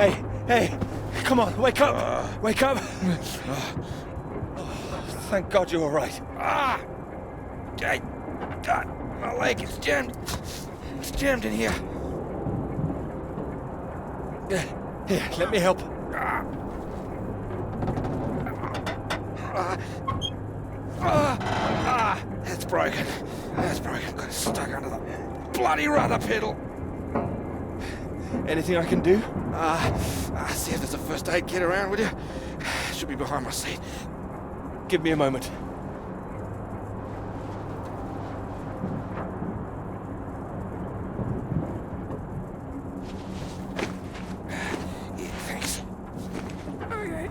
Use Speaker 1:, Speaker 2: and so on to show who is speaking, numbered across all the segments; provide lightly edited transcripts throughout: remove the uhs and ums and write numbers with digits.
Speaker 1: Hey, come on, wake up! Wake up! Thank God you're all right.
Speaker 2: God, my leg is jammed. It's jammed in here.
Speaker 1: Here, let me help.
Speaker 2: That's broken. That's broken. Got it stuck under the bloody rudder pedal.
Speaker 1: Anything I can do?
Speaker 2: See if there's a first aid kit around, would you? Should be behind my seat.
Speaker 1: Give me a moment.
Speaker 2: Yeah, thanks. Okay.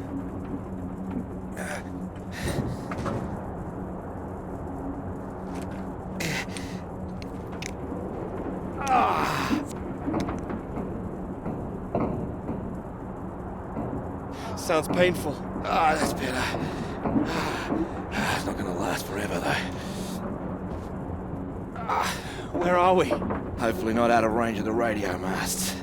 Speaker 1: Sounds painful.
Speaker 2: That's better. It's not gonna last forever, though.
Speaker 1: Where are we?
Speaker 2: Hopefully not out of range of the radio masts.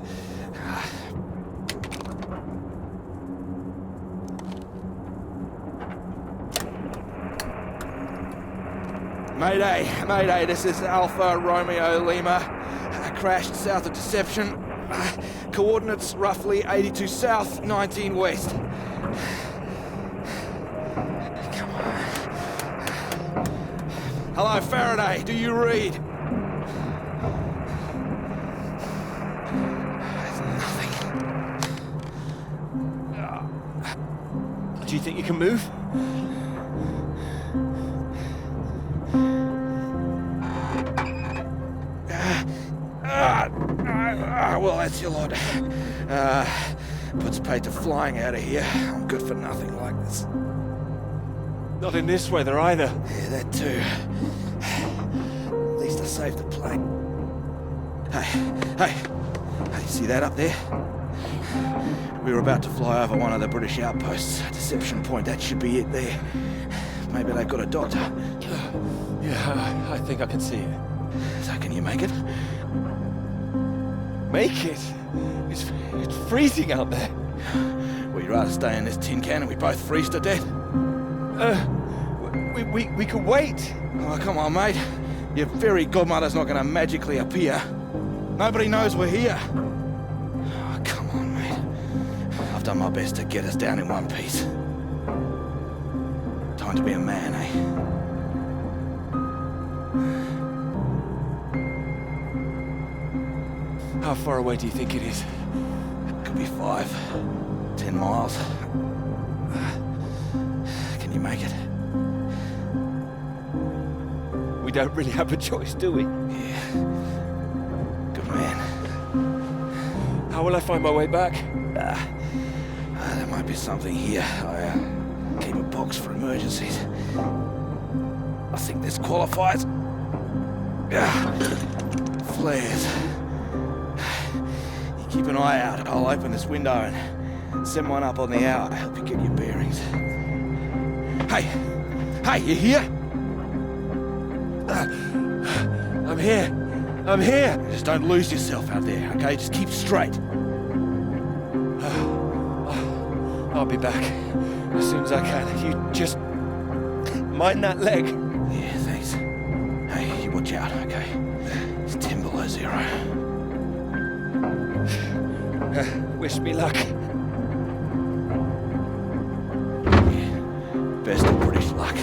Speaker 2: Mayday, this is Alpha Romeo Lima. Crashed south of Deception. Coordinates roughly 82 south, 19 west. Come on. Hello, Faraday, do you read? There's nothing.
Speaker 1: Do you think you can move?
Speaker 2: Well, that's your lot. Puts paid to flying out of here. I'm good for nothing like this.
Speaker 1: Not in this weather either.
Speaker 2: Yeah, that too. At least I saved the plane. Hey, see that up there? We were about to fly over one of the British outposts. Deception Point, that should be it there. Maybe they've got a doctor.
Speaker 1: Yeah, I think I can see it.
Speaker 2: So can you make it?
Speaker 1: Make it? It's freezing out there.
Speaker 2: Well, you'd rather stay in this tin can and we both freeze to death?
Speaker 1: We could wait.
Speaker 2: Oh, come on, mate. Your fairy godmother's not going to magically appear. Nobody knows we're here. Oh, come on, mate. I've done my best to get us down in one piece. Time to be a man, eh?
Speaker 1: How far away do you think it is?
Speaker 2: Could be 5, 10 miles. Can you make it?
Speaker 1: We don't really have a choice, do we?
Speaker 2: Yeah. Good man.
Speaker 1: How will I find my way back?
Speaker 2: There might be something here. I keep a box for emergencies. I think this qualifies. Flares. Keep an eye out. I'll open this window and send one up on the hour to help you get your bearings. Hey, you here?
Speaker 1: I'm here.
Speaker 2: Just don't lose yourself out there, okay? Just keep straight.
Speaker 1: I'll be back as soon as I can. You just mind that leg.
Speaker 2: Yeah, thanks. Hey, you watch out, okay? It's 10 below 0.
Speaker 1: Wish me luck.
Speaker 2: Yeah, best of British luck.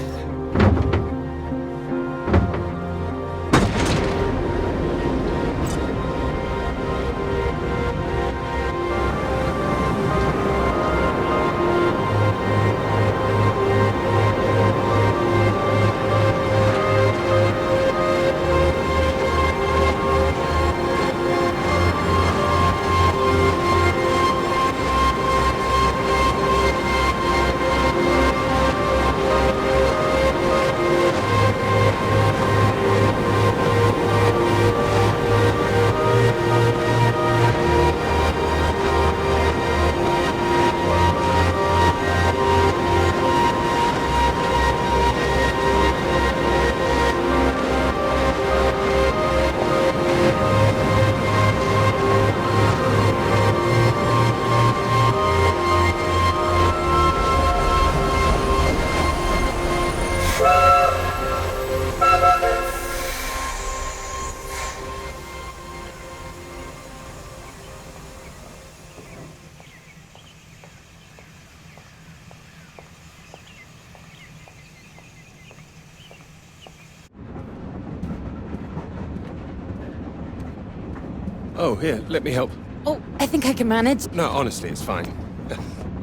Speaker 3: Oh, here, let me help.
Speaker 4: Oh, I think I can manage.
Speaker 3: No, honestly, it's fine.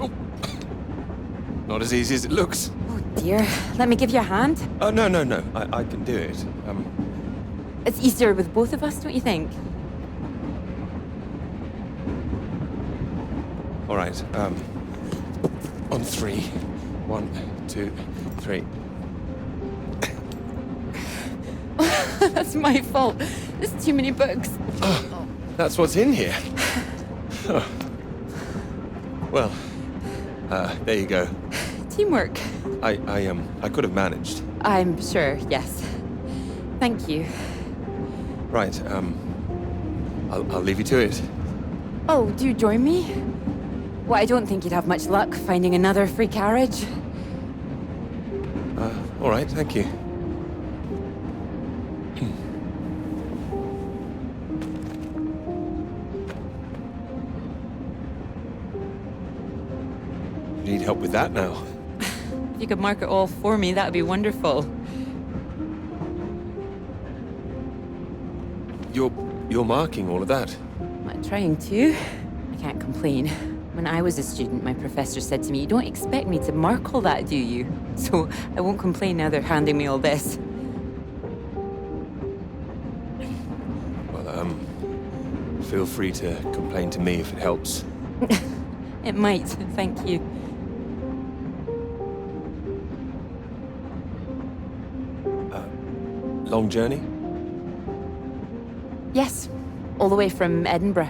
Speaker 3: Oh. Not as easy as it looks.
Speaker 4: Oh dear. Let me give you a hand.
Speaker 3: Oh, no, no, no. I can do it.
Speaker 4: It's easier with both of us, don't you think?
Speaker 3: All right, on 3. 1, 2, 3.
Speaker 4: That's my fault. There's too many books.
Speaker 3: Oh, that's what's in here. Oh. Well, there you go.
Speaker 4: Teamwork.
Speaker 3: I could have managed.
Speaker 4: I'm sure, yes. Thank you.
Speaker 3: Right, I'll leave you to it.
Speaker 4: Oh, do you join me? Well, I don't think you'd have much luck finding another free carriage.
Speaker 3: All right, thank you. Need help with that now?
Speaker 4: If you could mark it all for me, that'd be wonderful.
Speaker 3: You're marking all of that?
Speaker 4: I'm trying to. I can't complain. When I was a student, my professor said to me, "You don't expect me to mark all that, do you?" So I won't complain now they're handing me all this.
Speaker 3: Well, feel free to complain to me if it helps.
Speaker 4: It might, thank you.
Speaker 3: Long journey?
Speaker 4: Yes, all the way from Edinburgh.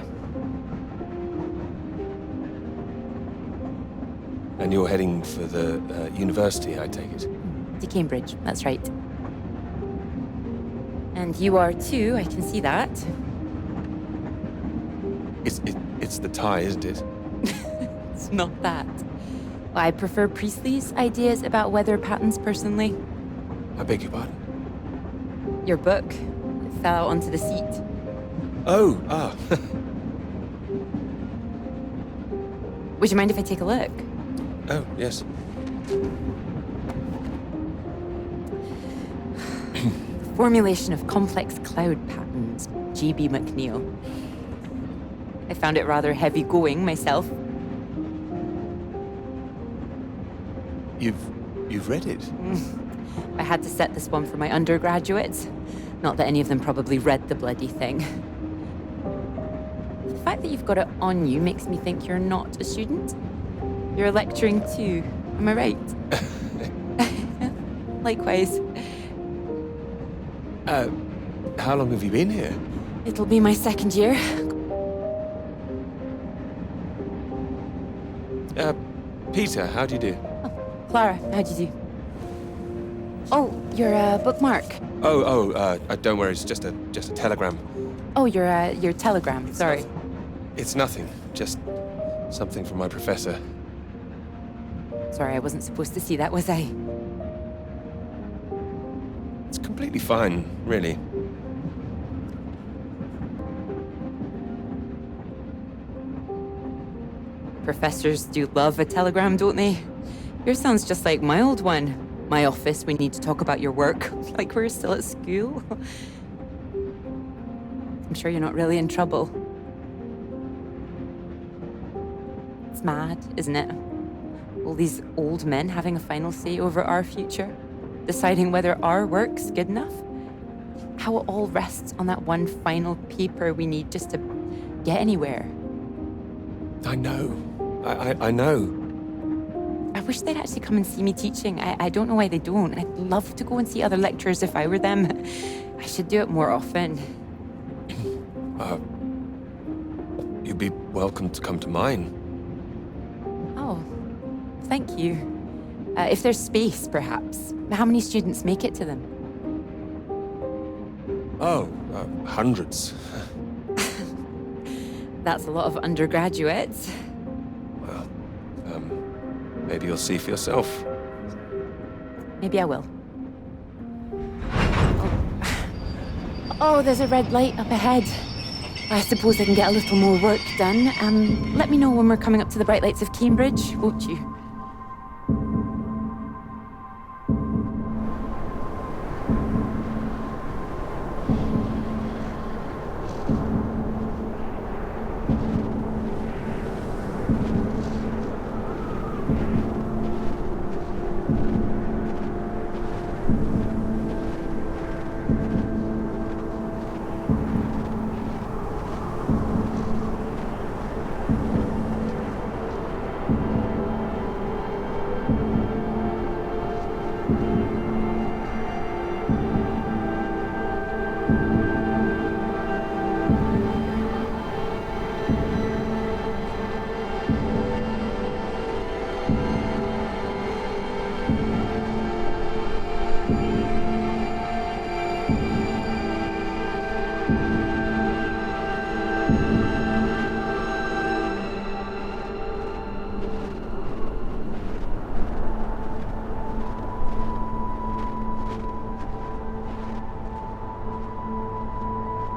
Speaker 3: And you're heading for the university, I take it?
Speaker 4: To Cambridge, that's right. And you are too, I can see that.
Speaker 3: It's the tie, isn't it?
Speaker 4: It's not that. I prefer Priestley's ideas about weather patterns personally.
Speaker 3: I beg your pardon?
Speaker 4: Your book, it fell out onto the seat.
Speaker 3: Oh,
Speaker 4: Would you mind if I take a look?
Speaker 3: Oh, yes.
Speaker 4: Formulation of complex cloud patterns, G.B. McNeill. I found it rather heavy going myself.
Speaker 3: You've read it?
Speaker 4: I had to set this one for my undergraduates. Not that any of them probably read the bloody thing. The fact that you've got it on you makes me think you're not a student. You're lecturing too, am I right? Likewise.
Speaker 3: How long have you been here?
Speaker 4: It'll be my second year.
Speaker 3: Peter, how do you do?
Speaker 4: Clara, how'd you do? Oh, your bookmark.
Speaker 3: Don't worry, it's just a telegram.
Speaker 4: Oh, your telegram, sorry.
Speaker 3: It's nothing, just something from my professor.
Speaker 4: Sorry, I wasn't supposed to see that, was I?
Speaker 3: It's completely fine, really.
Speaker 4: Professors do love a telegram, don't they? Yours sounds just like my old one. My office, we need to talk about your work, like we're still at school. I'm sure you're not really in trouble. It's mad, isn't it? All these old men having a final say over our future, deciding whether our work's good enough. How it all rests on that one final paper we need just to get anywhere.
Speaker 3: I know. I know.
Speaker 4: I wish they'd actually come and see me teaching. I don't know why they don't, and I'd love to go and see other lecturers if I were them. I should do it more often.
Speaker 3: You'd be welcome to come to mine.
Speaker 4: Oh, thank you. If there's space, perhaps. How many students make it to them?
Speaker 3: Oh, hundreds.
Speaker 4: That's a lot of undergraduates.
Speaker 3: Well, maybe you'll see for yourself.
Speaker 4: Maybe I will. Oh, there's a red light up ahead. I suppose I can get a little more work done. Let me know when we're coming up to the bright lights of Cambridge, won't you?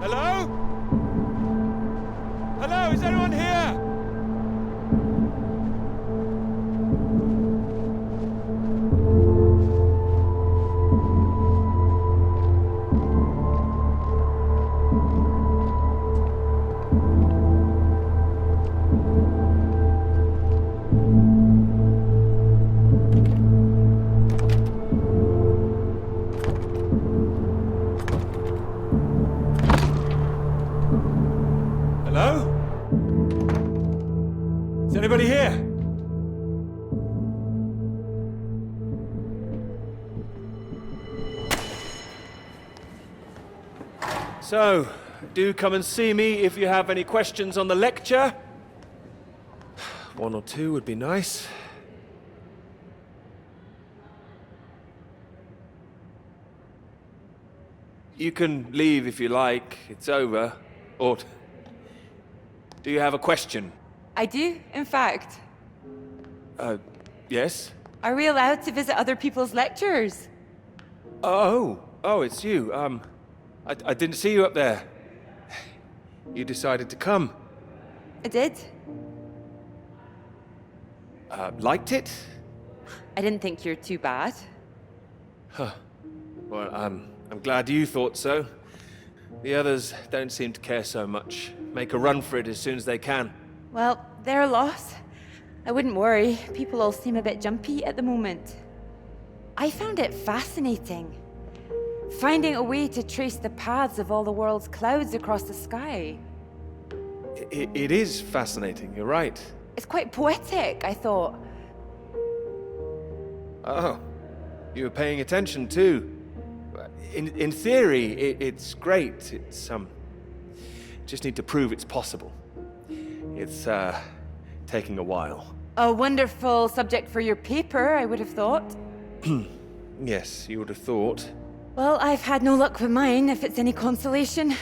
Speaker 1: Hello? Hello, is anyone here? Hello? Is anybody here? So, do come and see me if you have any questions on the lecture. One or two would be nice. You can leave if you like. It's over. Or do you have a question?
Speaker 4: I do, in fact.
Speaker 1: Yes?
Speaker 4: Are we allowed to visit other people's lectures?
Speaker 1: Oh, it's you. I didn't see you up there. You decided to come.
Speaker 4: I did.
Speaker 1: Liked it?
Speaker 4: I didn't think you're too bad.
Speaker 1: Well, I'm glad you thought so. The others don't seem to care so much. Make a run for it as soon as they can.
Speaker 4: Well, they're a loss. I wouldn't worry. People all seem a bit jumpy at the moment. I found it fascinating. Finding a way to trace the paths of all the world's clouds across the sky.
Speaker 1: It is fascinating, you're right.
Speaker 4: It's quite poetic, I thought.
Speaker 1: Oh, you were paying attention too. In theory, it's great. It's, just need to prove it's possible. It's, taking a while.
Speaker 4: A wonderful subject for your paper, I would have thought.
Speaker 1: Yes, you would have thought.
Speaker 4: Well, I've had no luck with mine, if it's any consolation.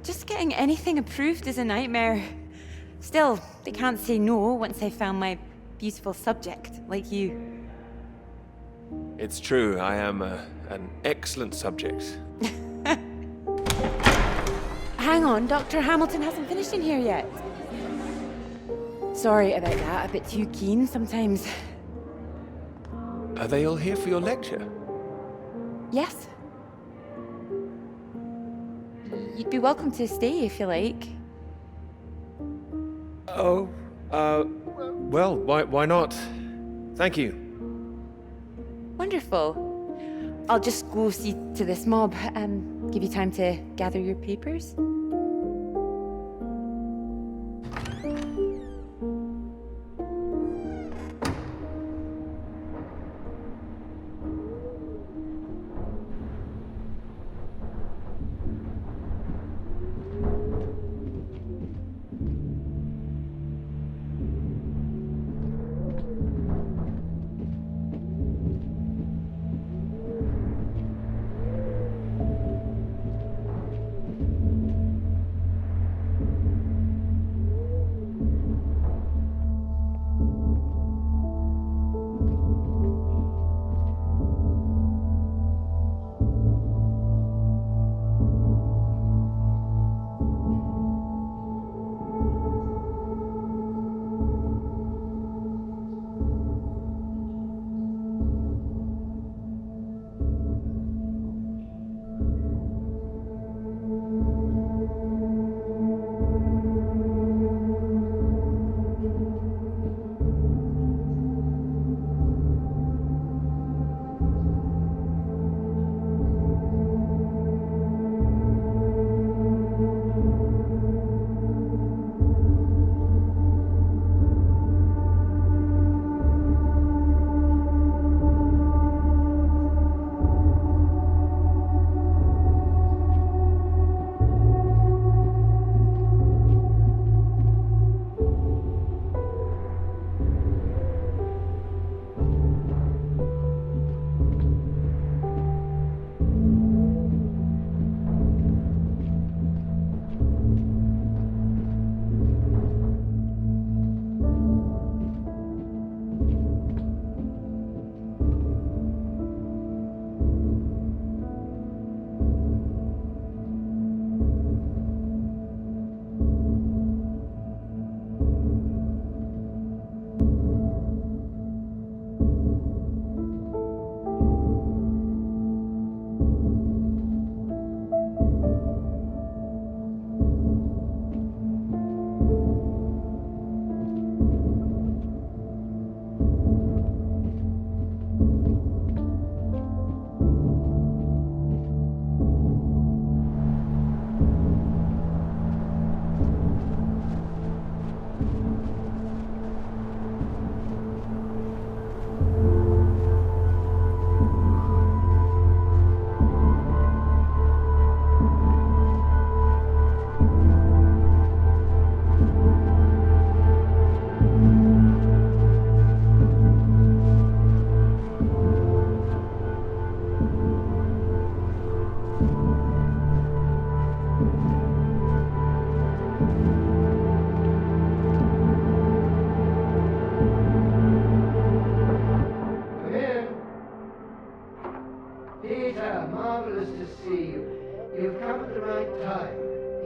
Speaker 4: Just getting anything approved is a nightmare. Still, they can't say no once they've found my beautiful subject, like you.
Speaker 1: It's true, I am an excellent subject.
Speaker 4: Hang on, Dr. Hamilton hasn't finished in here yet. Sorry about that, a bit too keen sometimes.
Speaker 1: Are they all here for your lecture?
Speaker 4: Yes? You'd be welcome to stay if you like.
Speaker 1: Oh, well, why not? Thank you.
Speaker 4: Wonderful. I'll just go see to this mob, give you time to gather your papers.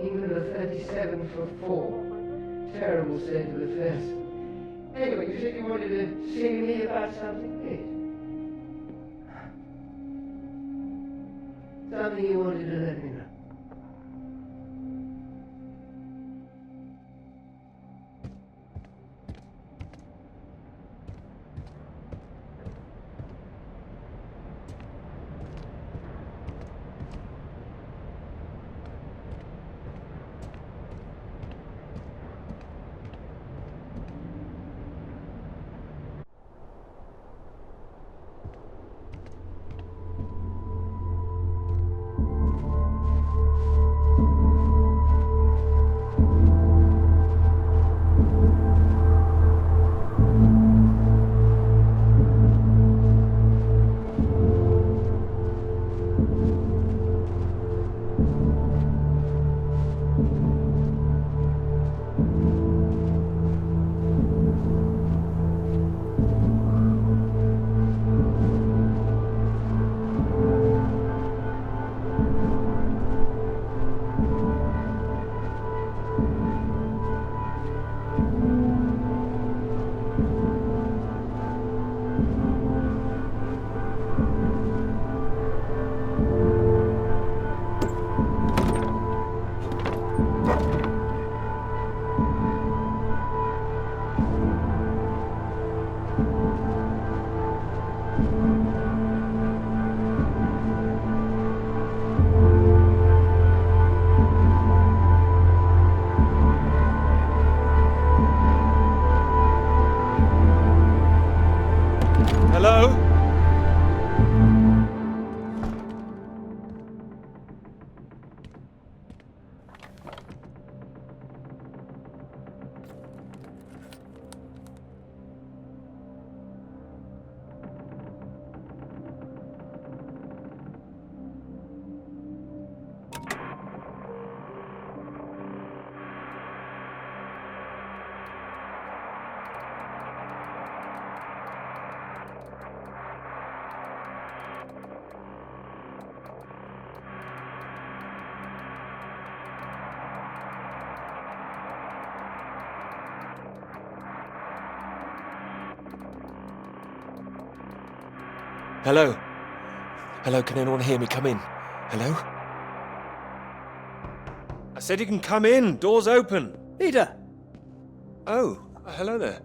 Speaker 5: England are 37 for 4. Terrible state of affairs. Anyway, you said you wanted to see me about something, please. Something you wanted to let me know.
Speaker 1: Hello? Hello? Hello, can anyone hear me? Come in. Hello? I said you can come in. Door's open.
Speaker 5: Peter!
Speaker 1: Oh, hello there.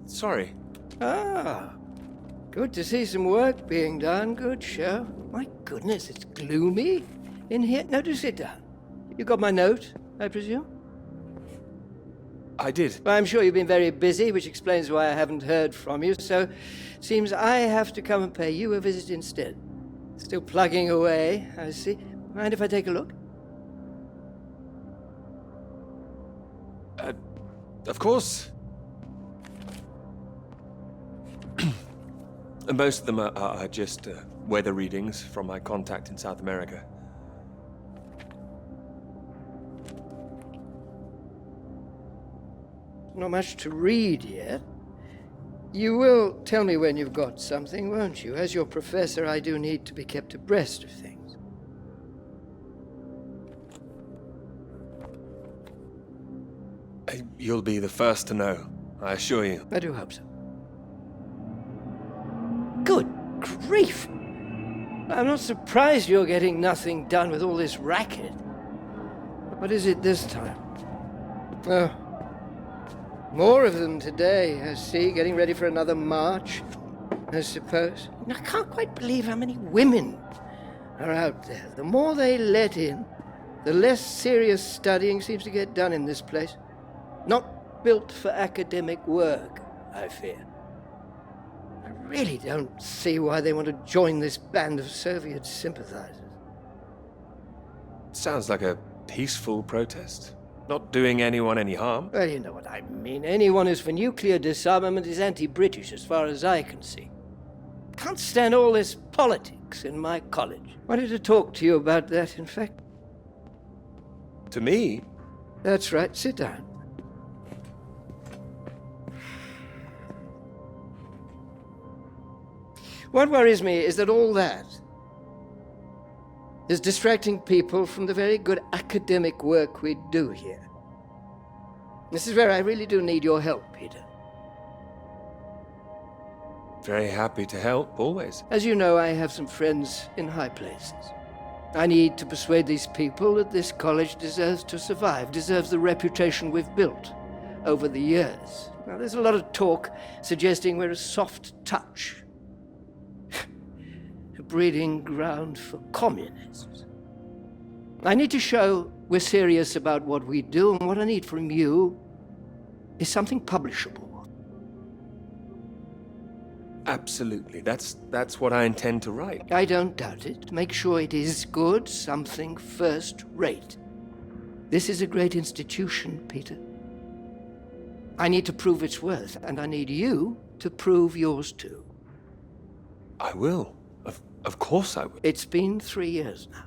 Speaker 1: Sorry.
Speaker 5: Ah, good to see some work being done. Good show. My goodness, it's gloomy in here. No, do sit down. You got my note, I presume?
Speaker 1: I did.
Speaker 5: Well, I'm sure you've been very busy, which explains why I haven't heard from you, so seems I have to come and pay you a visit instead. Still plugging away, I see. Mind if I take a look?
Speaker 1: Of course. Most of them are just weather readings from my contact in South America.
Speaker 5: Not much to read yet. You will tell me when you've got something, won't you? As your professor, I do need to be kept abreast of things.
Speaker 1: You'll be the first to know, I assure you.
Speaker 5: I do hope so. Good grief! I'm not surprised you're getting nothing done with all this racket. What is it this time? Oh, more of them today, I see, getting ready for another march, I suppose. I can't quite believe how many women are out there. The more they let in, the less serious studying seems to get done in this place. Not built for academic work, I fear. I really don't see why they want to join this band of Soviet sympathizers.
Speaker 1: Sounds like a peaceful protest. Not doing anyone any harm.
Speaker 5: Well, you know what I mean. Anyone who's for nuclear disarmament is anti-British, as far as I can see. Can't stand all this politics in my college. Wanted to talk to you about that, in fact.
Speaker 1: To me?
Speaker 5: That's right. Sit down. What worries me is that all that, is distracting people from the very good academic work we do here. This is where I really do need your help, Peter.
Speaker 1: Very happy to help, always.
Speaker 5: As you know, I have some friends in high places. I need to persuade these people that this college deserves to survive, deserves the reputation we've built over the years. Now, there's a lot of talk suggesting we're a soft touch, a breeding ground for communists. I need to show we're serious about what we do, and what I need from you is something publishable.
Speaker 1: Absolutely. That's what I intend to write.
Speaker 5: I don't doubt it. Make sure it is good, something first rate. This is a great institution, Peter. I need to prove its worth, and I need you to prove yours too.
Speaker 1: I will. Of course I will.
Speaker 5: It's been 3 years now.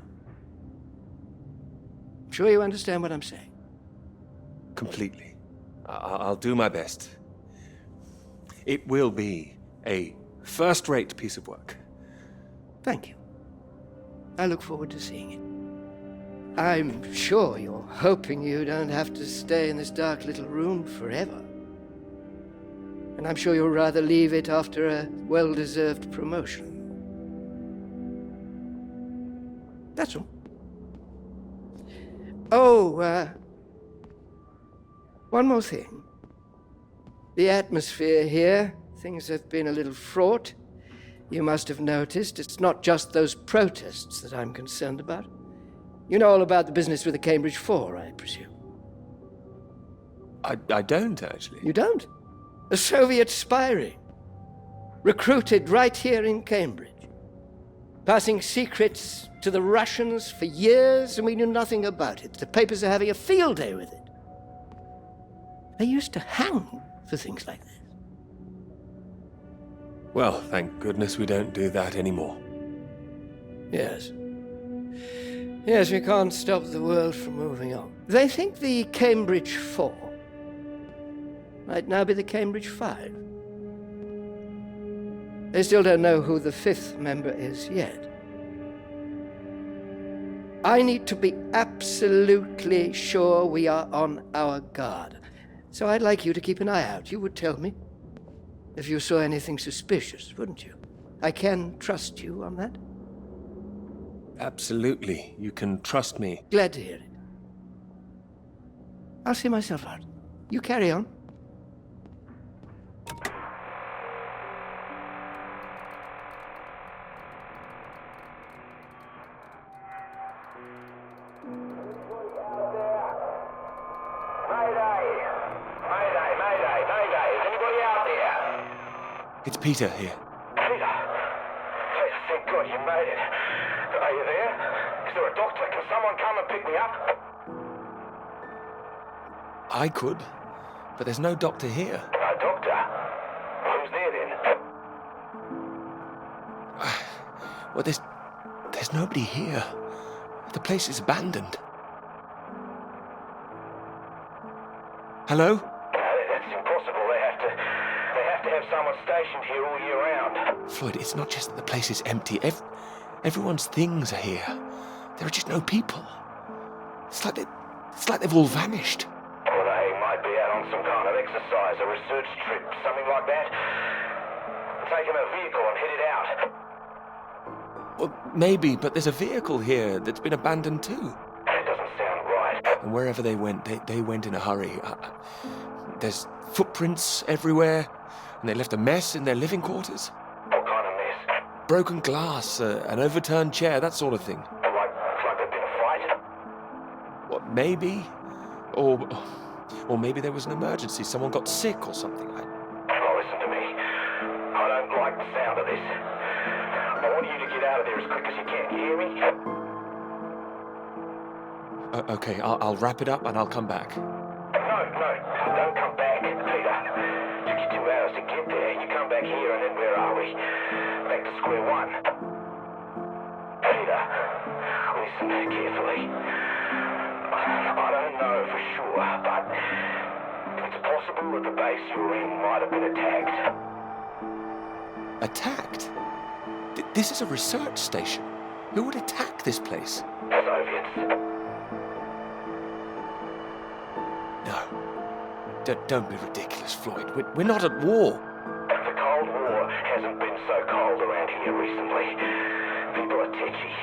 Speaker 5: I'm sure you understand what I'm saying.
Speaker 1: Completely. I'll do my best. It will be a first-rate piece of work.
Speaker 5: Thank you. I look forward to seeing it. I'm sure you're hoping you don't have to stay in this dark little room forever. And I'm sure you'll rather leave it after a well-deserved promotion. That's all. Oh, one more thing. The atmosphere here, things have been a little fraught. You must have noticed it's not just those protests that I'm concerned about. You know all about the business with the Cambridge Four, I presume.
Speaker 1: I don't, actually.
Speaker 5: You don't? A Soviet spy ring. Recruited right here in Cambridge. Passing secrets to the Russians for years, and we knew nothing about it. The papers are having a field day with it. They used to hang for things like this.
Speaker 1: Well, thank goodness we don't do that anymore.
Speaker 5: Yes. Yes, we can't stop the world from moving on. They think the Cambridge Four might now be the Cambridge Five. They still don't know who the fifth member is yet. I need to be absolutely sure we are on our guard. So I'd like you to keep an eye out. You would tell me if you saw anything suspicious, wouldn't you? I can trust you on that?
Speaker 1: Absolutely. You can trust me.
Speaker 5: Glad to hear it. I'll see myself out. You carry on.
Speaker 1: It's Peter here.
Speaker 6: Peter, thank God you made it. Are you there? Is there a doctor? Can someone come and pick me up?
Speaker 1: I could, but there's no doctor here.
Speaker 6: No doctor? Who's there then?
Speaker 1: Well, there's nobody here. The place is abandoned. Hello?
Speaker 6: That's impossible. They have to have someone stationed here all year round.
Speaker 1: Floyd, it's not just that the place is empty. Everyone's things are here. There are just no people. It's like they've all vanished.
Speaker 6: Well, they might be out on some kind of exercise, a research trip, something like that. Taking a vehicle and headed out.
Speaker 1: Well, maybe, but there's a vehicle here that's been abandoned too.
Speaker 6: That doesn't sound right.
Speaker 1: And wherever they went, they went in a hurry. There's footprints everywhere, and they left a mess in their living quarters.
Speaker 6: What kind of mess?
Speaker 1: Broken glass, an overturned chair, that sort of thing.
Speaker 6: Like there'd been a fight?
Speaker 1: What, maybe? Or maybe there was an emergency. Someone got sick or something.
Speaker 6: Oh, listen to me. I don't like the sound of this. I want you to get out of there as quick as you can. You hear me?
Speaker 1: Okay, I'll wrap it up and I'll come back.
Speaker 6: No, don't come back, Peter. Took you 2 hours to get there. You come back here and then where are we? Back to square one. Peter, listen carefully. I don't know for sure, but it's possible that the base you're in might have been attacked.
Speaker 1: Attacked? This is a research station.
Speaker 3: Who would attack this place?
Speaker 6: Soviets.
Speaker 3: No. Don't be ridiculous, Floyd. We're not at war.
Speaker 6: The Cold War hasn't been so cold around here recently. People are tetchy.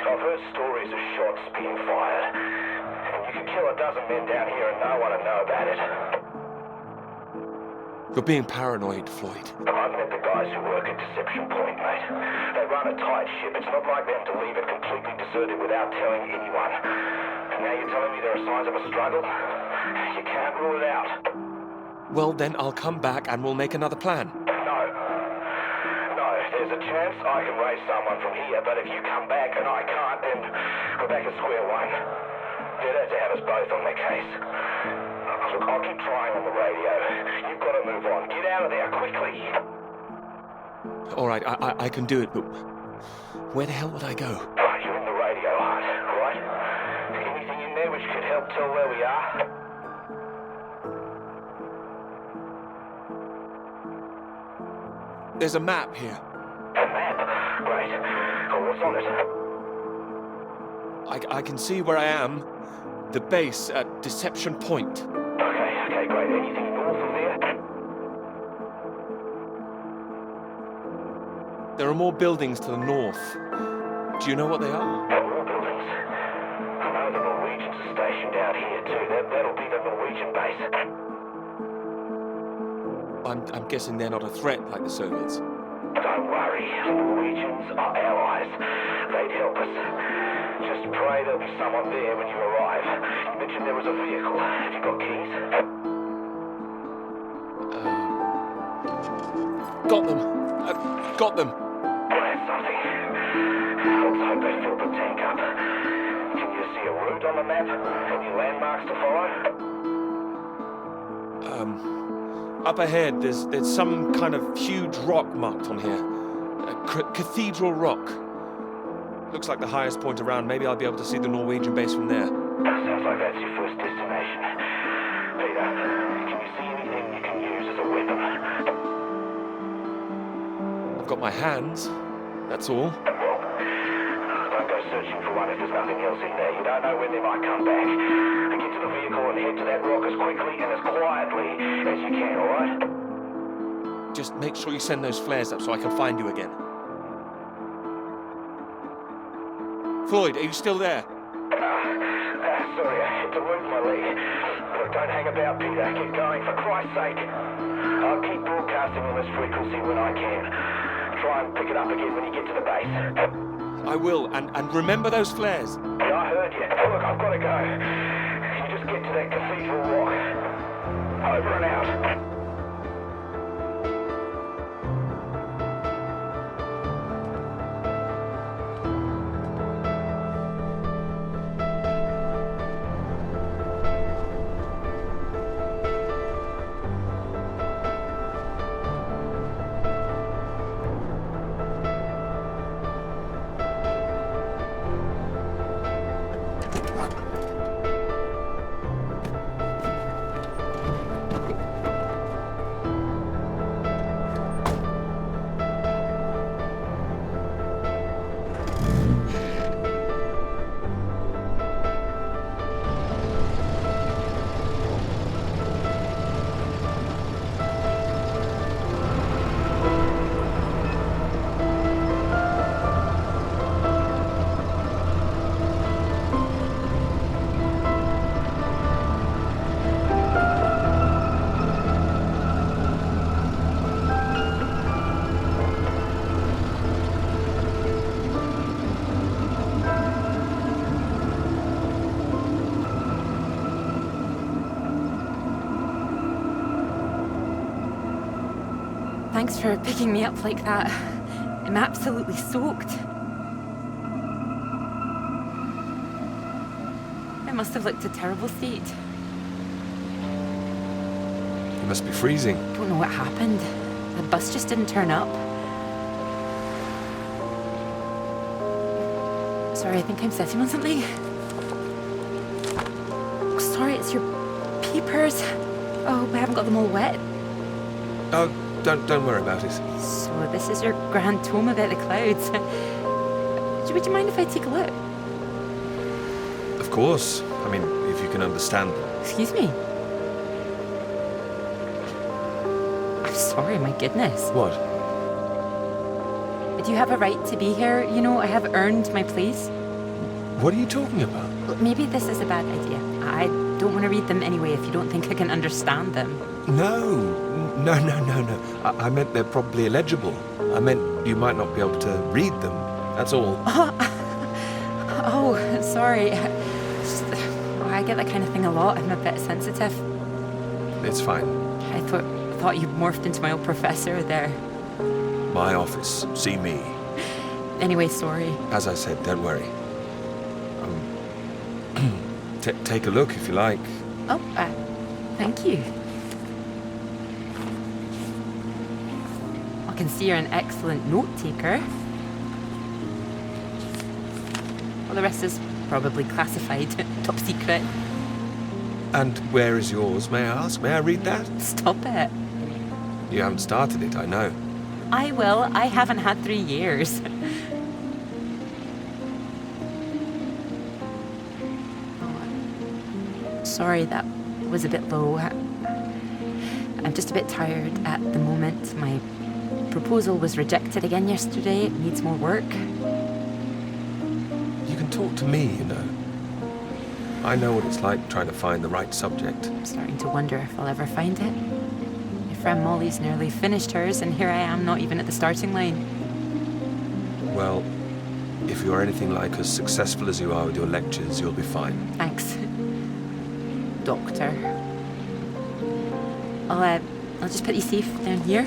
Speaker 6: I've heard stories of shots being fired. And you could kill a dozen men down here and no one would know about it.
Speaker 3: You're being paranoid, Floyd.
Speaker 6: I've met the guys who work at Deception Point, mate. They run a tight ship. It's not like them to leave it completely deserted without telling anyone. And now you're telling me there are signs of a struggle? You can't rule it out.
Speaker 3: Well, then I'll come back and we'll make another plan.
Speaker 6: No. No, there's a chance I can raise someone from here, but if you come back and I can't, then we're back at square one. They'd have to have us both on their case. Look, I'll keep trying on the radio. You've got to move on. Get out of there, quickly.
Speaker 3: All right, I can do it, but where the hell would I go?
Speaker 6: Right, you're in the radio hut, right? Anything in there which could help tell where we are?
Speaker 3: There's a map here.
Speaker 6: A map? Great. Oh, what's on it?
Speaker 3: I can see where I am. The base at Deception Point.
Speaker 6: Okay, great. Anything north of there?
Speaker 3: There are more buildings to the north. Do you know what they are?
Speaker 6: More buildings. I know the Norwegians are stationed out here too. That'll be the Norwegian base.
Speaker 3: I'm guessing they're not a threat like the Soviets.
Speaker 6: Don't worry. The Norwegians are allies. They'd help us. Just pray there'll be someone there when you arrive. You mentioned there was a vehicle. Have you got keys?
Speaker 3: Got them. Got them.
Speaker 6: Well, that's something. Let's hope they filled the tank up. Can you see a route on the map? Any landmarks to follow?
Speaker 3: Up ahead, there's some kind of huge rock marked on here. Cathedral Rock. Looks like the highest point around. Maybe I'll be able to see the Norwegian base from there.
Speaker 6: Sounds like that's your first destination. Peter, can you see anything you can use as a weapon?
Speaker 3: I've got my hands. That's all.
Speaker 6: Well, don't go searching for one if there's nothing else in there. You don't know when they might come back. Get to the vehicle and head to that rock as quickly and as quietly as you can, alright?
Speaker 3: Just make sure you send those flares up so I can find you again. Floyd, are you still there?
Speaker 6: Sorry, I had to move my leg. Look, don't hang about, Peter. Get going, for Christ's sake. I'll keep broadcasting on this frequency when I can. Try and pick it up again when you get to the base.
Speaker 3: I will, and remember those flares.
Speaker 6: Yeah, I heard you. Look, I've got to go. You just get to that cathedral rock. Over and out.
Speaker 4: Thanks for picking me up like that. I'm absolutely soaked. I must have looked a terrible state.
Speaker 3: You must be freezing.
Speaker 4: Don't know what happened. The bus just didn't turn up. Sorry, I think I'm sitting on something. Oh, sorry, it's your peepers. Oh, I haven't got them all wet.
Speaker 3: Oh, don't worry about it.
Speaker 4: So this is your grand tome about the clouds. Would you mind if I take a look?
Speaker 3: Of course. I mean, if you can understand them.
Speaker 4: Excuse me? I'm sorry, my goodness.
Speaker 3: What?
Speaker 4: Do you have a right to be here? You know, I have earned my place.
Speaker 3: What are you talking about?
Speaker 4: Look, maybe this is a bad idea. I don't want to read them anyway if you don't think I can understand them.
Speaker 3: No. I meant they're probably illegible. I meant you might not be able to read them. That's all.
Speaker 4: Oh, sorry. I get that kind of thing a lot. I'm a bit sensitive.
Speaker 3: It's fine.
Speaker 4: I thought you morphed into my old professor there.
Speaker 3: My office. See me.
Speaker 4: Anyway, sorry.
Speaker 3: As I said, don't worry. Take a look if you like.
Speaker 4: Oh, thank you. I can see you're an excellent note taker. Well, the rest is probably classified, top secret.
Speaker 3: And where is yours, may I ask? May I read that?
Speaker 4: Stop it.
Speaker 3: You haven't started it, I know.
Speaker 4: I will. I haven't had 3 years. Sorry, that was a bit low. I'm just a bit tired at the moment. My proposal was rejected again yesterday. It needs more work.
Speaker 3: You can talk to me, you know. I know what it's like trying to find the right subject.
Speaker 4: I'm starting to wonder if I'll ever find it. My friend Molly's nearly finished hers, and here I am, not even at the starting line.
Speaker 3: Well, if you're anything like as successful as you are with your lectures, you'll be fine.
Speaker 4: Thanks, Doctor. I'll just put you safe down here.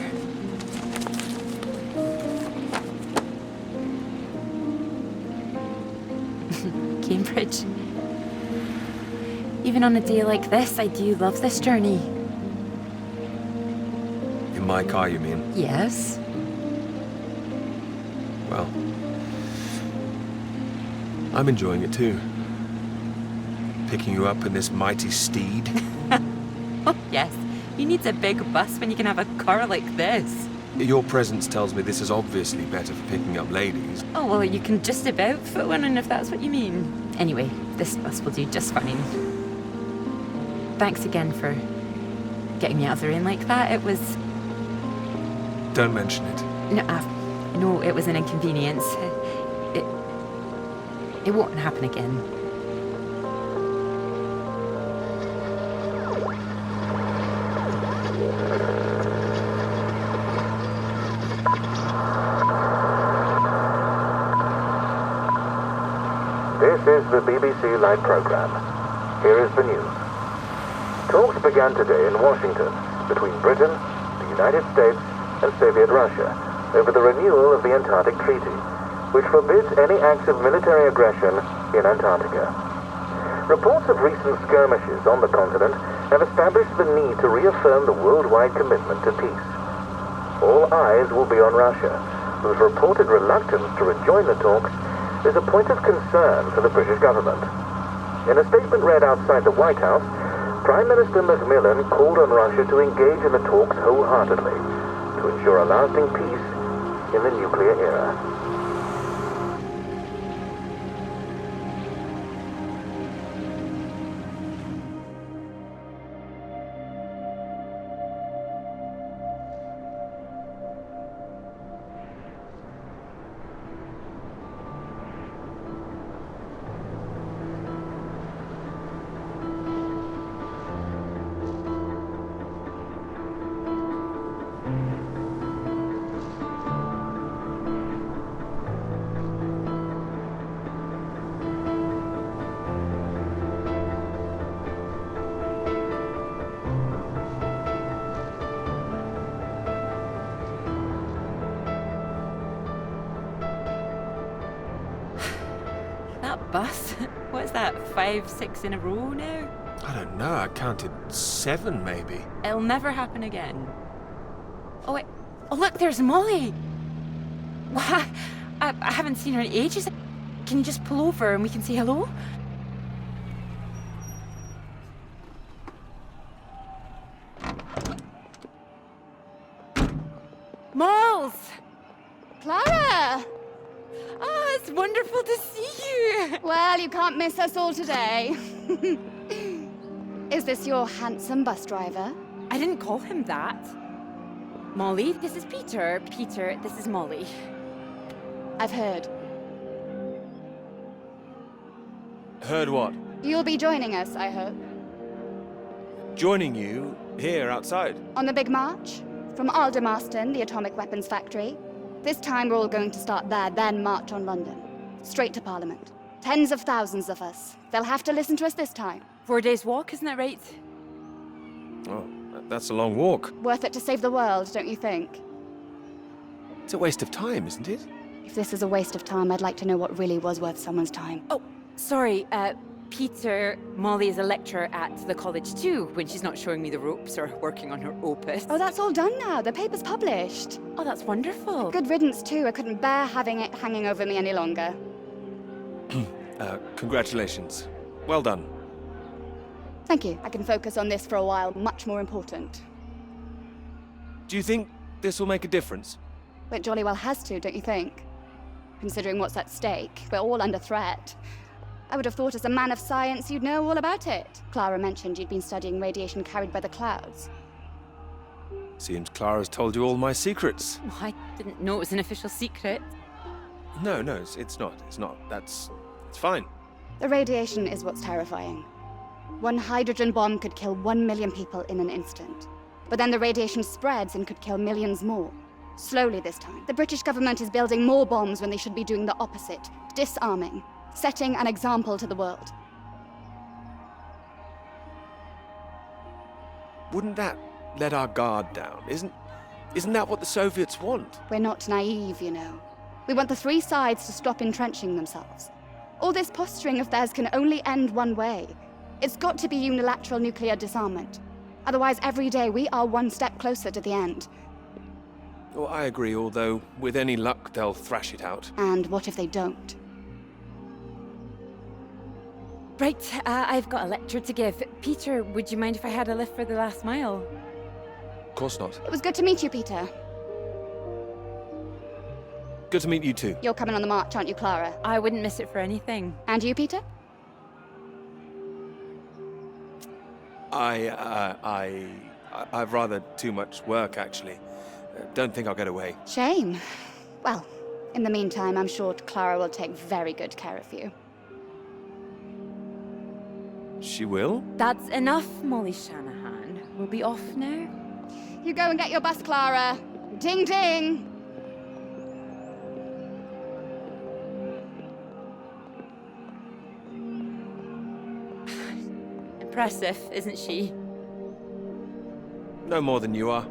Speaker 4: Cambridge. Even on a day like this, I do love this journey.
Speaker 3: In my car, you mean?
Speaker 4: Yes.
Speaker 3: Well, I'm enjoying it too. Picking you up in this mighty steed.
Speaker 4: Oh, yes. Who needs a big bus when you can have a car like this?
Speaker 3: Your presence tells me this is obviously better for picking up ladies.
Speaker 4: Oh, well, you can just about fit one in if that's what you mean. Anyway, this bus will do just fine. Thanks again for getting me out of the rain like that. It was...
Speaker 3: Don't mention it.
Speaker 4: No, it was an inconvenience. It won't happen again.
Speaker 6: This is the BBC Live program. Here is the news. Talks began today in Washington between Britain, the United States, and Soviet Russia over the renewal of the Antarctic Treaty, which forbids any acts of military aggression in Antarctica. Reports of recent skirmishes on the continent have established the need to reaffirm the worldwide commitment to peace. All eyes will be on Russia, whose reported reluctance to rejoin the talks is a point of concern for the British government. In a statement read outside the White House, Prime Minister Macmillan called on Russia to engage in the talks wholeheartedly to ensure a lasting peace in the nuclear era.
Speaker 4: That bus? What's that, 5, 6 in a row now?
Speaker 3: I don't know, I counted 7 maybe.
Speaker 4: It'll never happen again. Oh, wait. Oh, look, there's Molly. Well, I haven't seen her in ages. Can you just pull over and we can say hello? Moles!
Speaker 7: Clara!
Speaker 4: Oh, it's wonderful to see you.
Speaker 7: Well, you can't miss us all today. Is this your handsome bus driver?
Speaker 4: I didn't call him that. Molly, this is Peter. Peter, this is Molly.
Speaker 7: I've heard.
Speaker 3: Heard what?
Speaker 7: You'll be joining us, I hope.
Speaker 3: Joining you here outside.
Speaker 7: On the big march? From Aldermaston, the atomic weapons factory. This time we're all going to start there, then march on London. Straight to Parliament. Tens of thousands of us. They'll have to listen to us this time.
Speaker 4: 4 days walk, isn't that right?
Speaker 3: Oh, that's a long walk.
Speaker 7: Worth it to save the world, don't you think?
Speaker 1: It's a waste of time, isn't it?
Speaker 7: If this is a waste of time, I'd like to know what really was worth someone's time.
Speaker 4: Oh, sorry, Peter, Molly is a lecturer at the college too, when she's not showing me the ropes or working on her opus.
Speaker 7: Oh, that's all done now. The paper's published.
Speaker 4: Oh, that's wonderful.
Speaker 7: Good riddance, too. I couldn't bear having it hanging over me any longer.
Speaker 3: Congratulations. Well done.
Speaker 7: Thank you. I can focus on this for a while. Much more important.
Speaker 3: Do you think this will make a difference?
Speaker 7: It jolly well has to, don't you think? Considering what's at stake, we're all under threat. I would have thought as a man of science you'd know all about it. Clara mentioned you'd been studying radiation carried by the clouds.
Speaker 3: Seems Clara's told you all my secrets.
Speaker 4: Oh, I didn't know it was an official secret.
Speaker 3: No, it's not. It's fine.
Speaker 7: The radiation is what's terrifying. One hydrogen bomb could kill 1 million people in an instant. But then the radiation spreads and could kill millions more. Slowly this time. The British government is building more bombs when they should be doing the opposite. Disarming. Setting an example to the world.
Speaker 3: Wouldn't that let our guard down? Isn't that what the Soviets want?
Speaker 7: We're not naive, you know. We want the three sides to stop entrenching themselves. All this posturing of theirs can only end one way. It's got to be unilateral nuclear disarmament. Otherwise, every day we are one step closer to the end.
Speaker 3: Well, I agree, although with any luck they'll thrash it out.
Speaker 7: And what if they don't?
Speaker 4: Right, I've got a lecture to give. Peter, would you mind if I had a lift for the last mile?
Speaker 3: Of course not.
Speaker 7: It was good to meet you, Peter.
Speaker 3: Good to meet you too.
Speaker 7: You're coming on the march, aren't you, Clara?
Speaker 4: I wouldn't miss it for anything.
Speaker 7: And you, Peter?
Speaker 3: I've rather too much work, actually. Don't think I'll get away.
Speaker 7: Shame. Well, in the meantime, I'm sure Clara will take very good care of you.
Speaker 3: She will?
Speaker 4: That's enough, Molly Shanahan. We'll be off now.
Speaker 7: You go and get your bus, Clara. Ding, ding!
Speaker 4: Impressive, isn't she?
Speaker 3: No more than you are.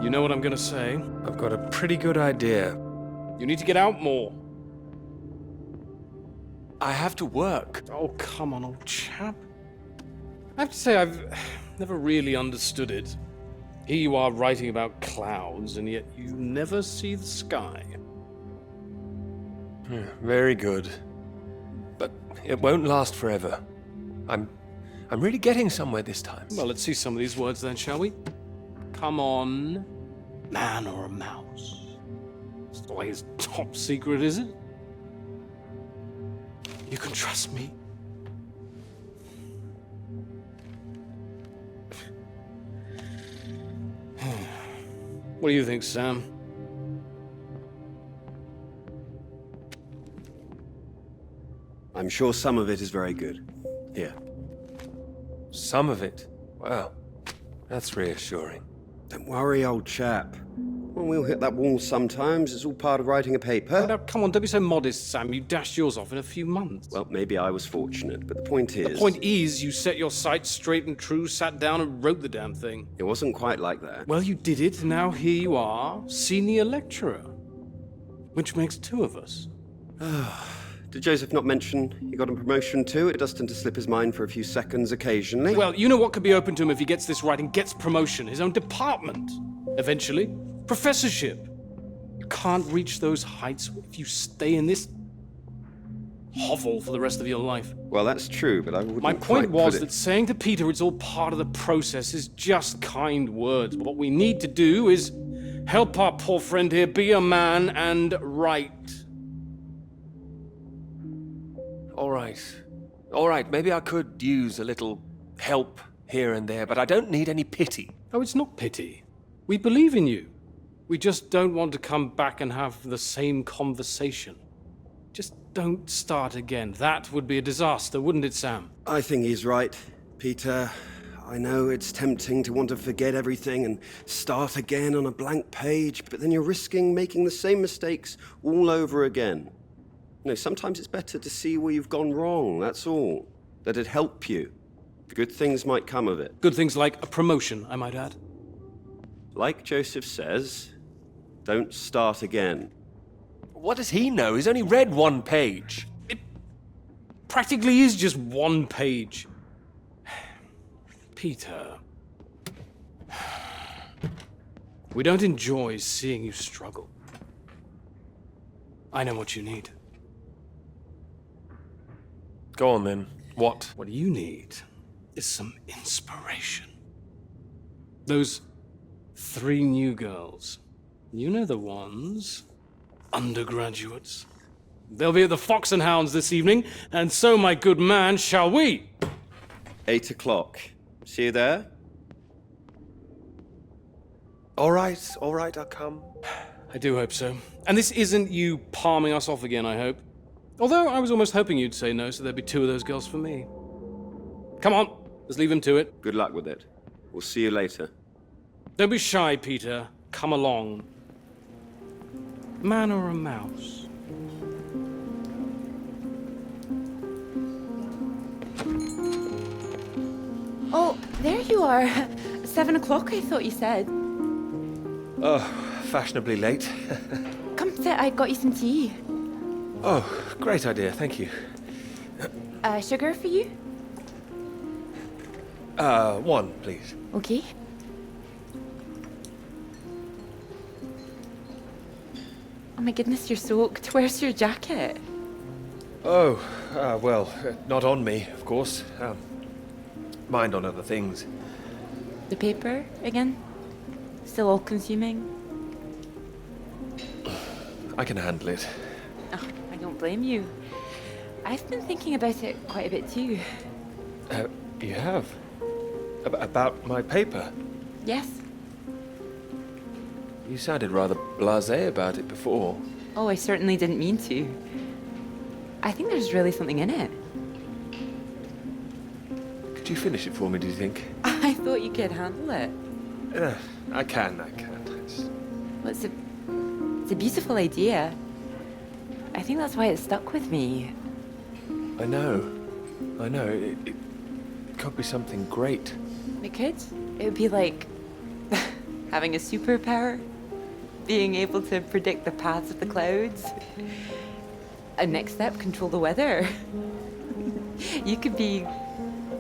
Speaker 8: You know what I'm gonna say?
Speaker 3: I've got a pretty good idea.
Speaker 8: You need to get out more.
Speaker 3: I have to work.
Speaker 8: Oh, come on, old chap. I have to say, I've never really understood it. Here you are writing about clouds, and yet you never see the sky.
Speaker 3: Very good. But it won't last forever. I'm I'm really getting somewhere this time.
Speaker 8: Well, let's see some of these words then, shall we? Come on, man or a mouse? It's the way it's top secret, is it? You can trust me. What do you think, Sam?
Speaker 9: I'm sure some of it is very good. Here.
Speaker 3: Some of it. Wow. That's reassuring.
Speaker 9: Don't worry, old chap. Well, we'll hit that wall sometimes. It's all part of writing a paper.
Speaker 8: Now, come on, don't be so modest, Sam. You dashed yours off in a few months.
Speaker 9: Well, maybe I was fortunate, but the point is...
Speaker 8: The point is, you set your sights straight and true, sat down and wrote the damn thing.
Speaker 9: It wasn't quite like that.
Speaker 8: Well, you did it, and now here you are, senior lecturer. Which makes two of us.
Speaker 9: Did Joseph not mention he got a promotion too? It does tend to slip his mind for a few seconds occasionally.
Speaker 8: Well, you know what could be open to him if he gets this right and gets promotion? His own department. Eventually. Professorship. You can't reach those heights if you stay in this hovel for the rest of your life.
Speaker 9: Well, that's true, but I wouldn't
Speaker 8: My
Speaker 9: quite
Speaker 8: point
Speaker 9: put
Speaker 8: was
Speaker 9: it-
Speaker 8: that saying to Peter it's all part of the process is just kind words. What we need to do is help our poor friend here be a man and write.
Speaker 3: All right, maybe I could use a little help here and there, but I don't need any pity.
Speaker 8: Oh, it's not pity. We believe in you. We just don't want to come back and have the same conversation. Just don't start again. That would be a disaster, wouldn't it, Sam?
Speaker 9: I think he's right, Peter. I know it's tempting to want to forget everything and start again on a blank page, but then you're risking making the same mistakes all over again. You know, sometimes it's better to see where you've gone wrong, that's all. That'd help you. Good things might come of it.
Speaker 8: Good things like a promotion, I might add.
Speaker 9: Like Joseph says, don't start again.
Speaker 3: What does he know? He's only read one page.
Speaker 8: It practically is just one page. Peter. We don't enjoy seeing you struggle. I know what you need.
Speaker 3: Go on then. What?
Speaker 8: What you need is some inspiration. Those 3 new girls. You know the ones. Undergraduates. They'll be at the Fox and Hounds this evening, and so, my good man, shall we?
Speaker 9: 8 o'clock. See you there?
Speaker 3: All right, I'll come.
Speaker 8: I do hope so. And this isn't you palming us off again, I hope. Although I was almost hoping you'd say no, so there'd be 2 of those girls for me. Come on, let's leave him to it.
Speaker 9: Good luck with it. We'll see you later.
Speaker 8: Don't be shy, Peter. Come along. Man or a mouse?
Speaker 4: Oh, there you are. 7 o'clock, I thought you said.
Speaker 3: Oh, fashionably late.
Speaker 4: Come sit, I got you some tea.
Speaker 3: Oh, great idea, thank you.
Speaker 4: Sugar for you?
Speaker 3: 1, please.
Speaker 4: Okay. Oh my goodness, you're soaked. Where's your jacket?
Speaker 3: Oh, well, not on me, of course. Mind on other things.
Speaker 4: The paper again? Still all consuming?
Speaker 3: I can handle it.
Speaker 4: Oh, I don't blame you. I've been thinking about it quite a bit too.
Speaker 3: You have? About my paper?
Speaker 4: Yes.
Speaker 3: You sounded rather blasé about it before.
Speaker 4: Oh, I certainly didn't mean to. I think there's really something in it.
Speaker 3: Could you finish it for me, do you think?
Speaker 4: I thought you could handle it.
Speaker 3: I can.
Speaker 4: Well, it's a beautiful idea. I think that's why it stuck with me.
Speaker 3: I know. It could be something great.
Speaker 4: It could. It would be like having a superpower. Being able to predict the paths of the clouds. And next step, control the weather. You could be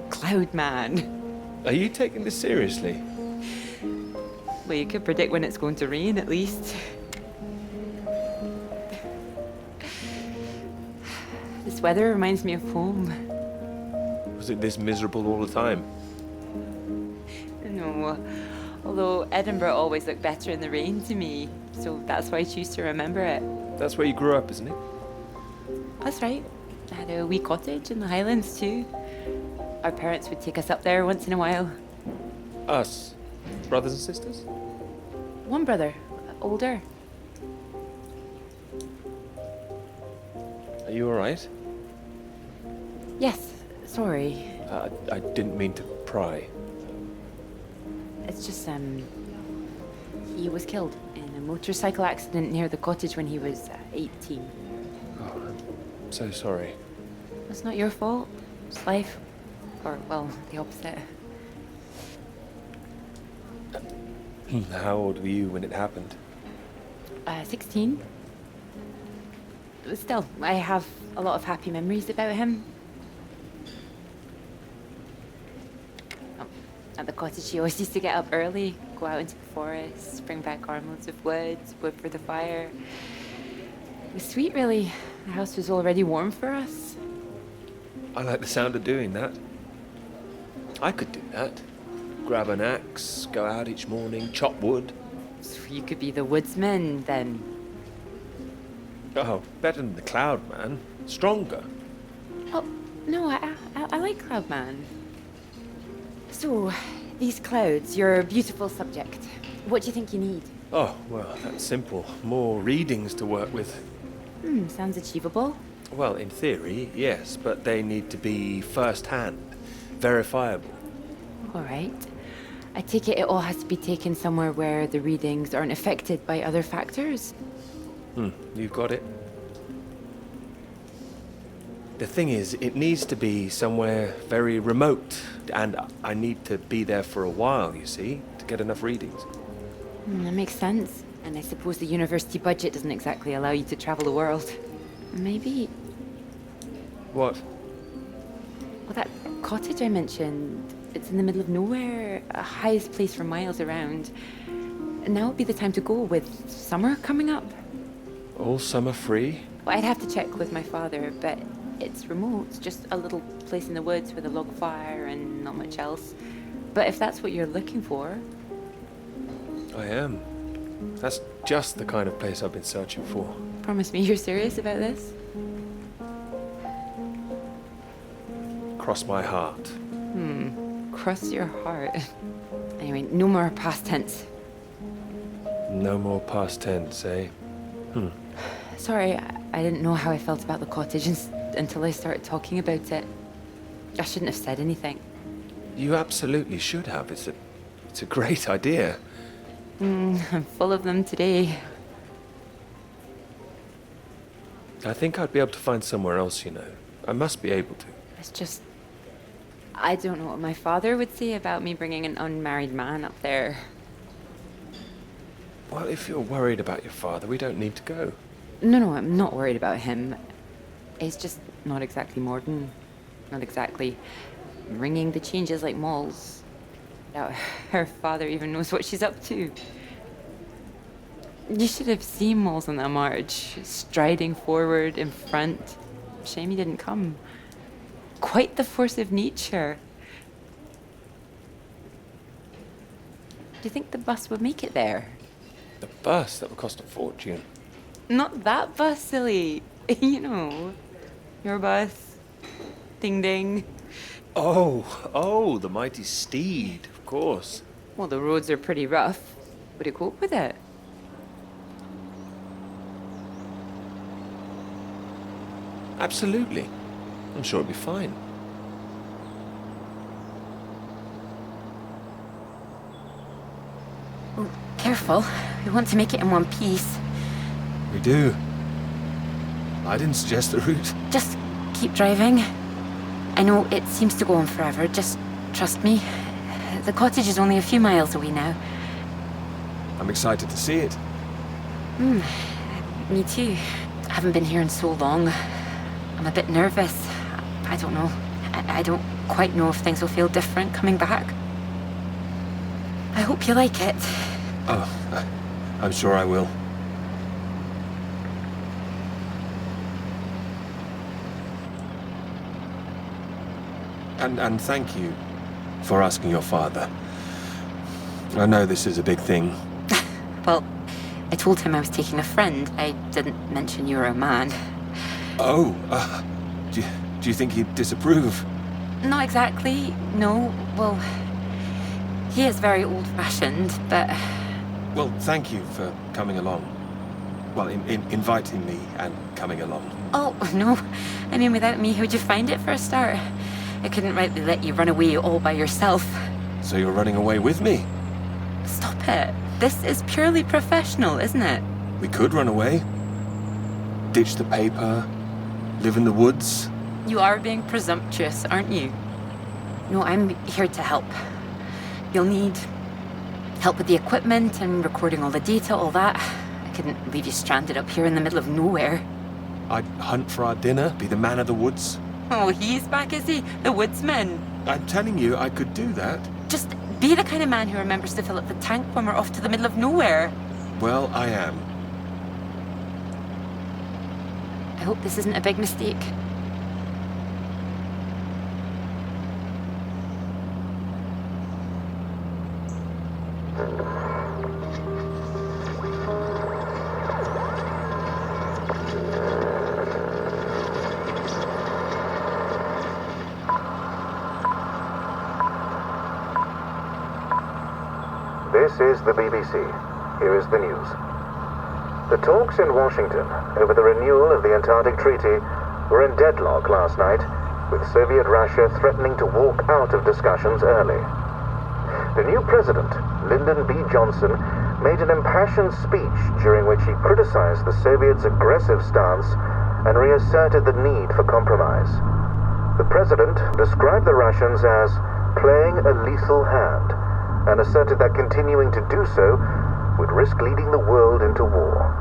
Speaker 4: Cloud Man.
Speaker 3: Are you taking this seriously?
Speaker 4: Well, you could predict when it's going to rain, at least. This weather reminds me of home.
Speaker 1: Was it this miserable all the time?
Speaker 4: No, although Edinburgh always looked better in the rain to me, so that's why I choose to remember it.
Speaker 1: That's where you grew up, isn't it?
Speaker 4: That's right. I had a wee cottage in the Highlands too. Our parents would take us up there once in a while.
Speaker 1: Us? Brothers and sisters?
Speaker 4: One brother, older.
Speaker 1: Are you alright?
Speaker 4: Yes, sorry.
Speaker 1: I didn't mean to pry.
Speaker 4: It's just, he was killed in a motorcycle accident near the cottage when he was 18.
Speaker 1: Oh, I'm so sorry.
Speaker 4: It's not your fault. It's life. Or, well, the opposite.
Speaker 1: How old were you when it happened?
Speaker 4: 16. Still, I have a lot of happy memories about him. At the cottage, he always used to get up early, go out into the forest, bring back armloads of wood for the fire. It was sweet, really. The house was already warm for us.
Speaker 1: I like the sound of doing that. I could do that. Grab an axe, go out each morning, chop wood.
Speaker 4: So you could be the woodsman, then.
Speaker 1: Oh, better than the Cloud Man. Stronger.
Speaker 4: Oh, no, I like Cloudman. So, these clouds, your beautiful subject. What do you think you need?
Speaker 1: Oh, well, that's simple. More readings to work with.
Speaker 4: Sounds achievable.
Speaker 1: Well, in theory, yes, but they need to be first-hand, verifiable.
Speaker 4: All right. I take it all has to be taken somewhere where the readings aren't affected by other factors.
Speaker 1: You've got it. The thing is, it needs to be somewhere very remote, and I need to be there for a while, you see, to get enough readings.
Speaker 4: That makes sense. And I suppose the university budget doesn't exactly allow you to travel the world. Maybe...
Speaker 1: What?
Speaker 4: Well, that cottage I mentioned, it's in the middle of nowhere, a highest place for miles around. And now would be the time to go with summer coming up.
Speaker 1: All summer free?
Speaker 4: Well, I'd have to check with my father, but it's remote. It's just a little place in the woods with a log fire and not much else. But if that's what you're looking for...
Speaker 1: I am. That's just the kind of place I've been searching for.
Speaker 4: Promise me you're serious about this?
Speaker 1: Cross my heart.
Speaker 4: Cross your heart. Anyway, no more past tense.
Speaker 1: No more past tense, eh?
Speaker 4: Sorry, I didn't know how I felt about the cottage until I started talking about it. I shouldn't have said anything.
Speaker 1: You absolutely should have. It's a great idea.
Speaker 4: I'm full of them today.
Speaker 1: I think I'd be able to find somewhere else, you know. I must be able to.
Speaker 4: It's just... I don't know what my father would say about me bringing an unmarried man up there.
Speaker 1: Well, if you're worried about your father, we don't need to go.
Speaker 4: No, I'm not worried about him. He's just not exactly modern. Not exactly ringing the changes like Moll's. Now, her father even knows what she's up to. You should have seen Moll's on that march, striding forward in front. Shame he didn't come. Quite the force of nature. Do you think the bus would make it there?
Speaker 1: The bus, that would cost a fortune.
Speaker 4: Not that bus, silly. You know, your bus. Ding ding.
Speaker 1: Oh, the mighty steed, of course.
Speaker 4: Well, the roads are pretty rough. Would it cope with it?
Speaker 1: Absolutely. I'm sure it'll be fine.
Speaker 4: Oh, careful. We want to make it in one piece.
Speaker 1: We do. I didn't suggest the route.
Speaker 4: Just keep driving. I know it seems to go on forever. Just trust me. The cottage is only a few miles away now.
Speaker 1: I'm excited to see it.
Speaker 4: Me too. I haven't been here in so long. I'm a bit nervous. I don't know. I don't quite know if things will feel different coming back. I hope you like it.
Speaker 1: Oh, I'm sure I will.
Speaker 3: And thank you for asking your father. I know this is a big thing.
Speaker 4: Well, I told him I was taking a friend. I didn't mention you were a man.
Speaker 3: Oh, do you think he'd disapprove?
Speaker 4: Not exactly, no. Well, he is very old-fashioned, but...
Speaker 3: Well, thank you for coming along. Well, inviting me and coming along.
Speaker 4: Oh, no. I mean, without me, how'd you find it for a start? I couldn't rightly let you run away all by yourself.
Speaker 3: So you're running away with me?
Speaker 4: Stop it. This is purely professional, isn't it?
Speaker 3: We could run away. Ditch the paper. Live in the woods.
Speaker 4: You are being presumptuous, aren't you? No, I'm here to help. You'll need help with the equipment and recording all the data, all that. I couldn't leave you stranded up here in the middle of nowhere.
Speaker 3: I'd hunt for our dinner, be the man of the woods.
Speaker 4: Oh, he's back, is he? The woodsman.
Speaker 3: I'm telling you, I could do that.
Speaker 4: Just be the kind of man who remembers to fill up the tank when we're off to the middle of nowhere.
Speaker 3: Well, I am.
Speaker 4: I hope this isn't a big mistake.
Speaker 6: This is the BBC. Here is the news. The talks in Washington over the renewal of the Antarctic Treaty were in deadlock last night, with Soviet Russia threatening to walk out of discussions early. The new president, Lyndon B. Johnson, made an impassioned speech during which he criticized the Soviets' aggressive stance and reasserted the need for compromise. The president described the Russians as playing a lethal hand and asserted that continuing to do so would risk leading the world into war.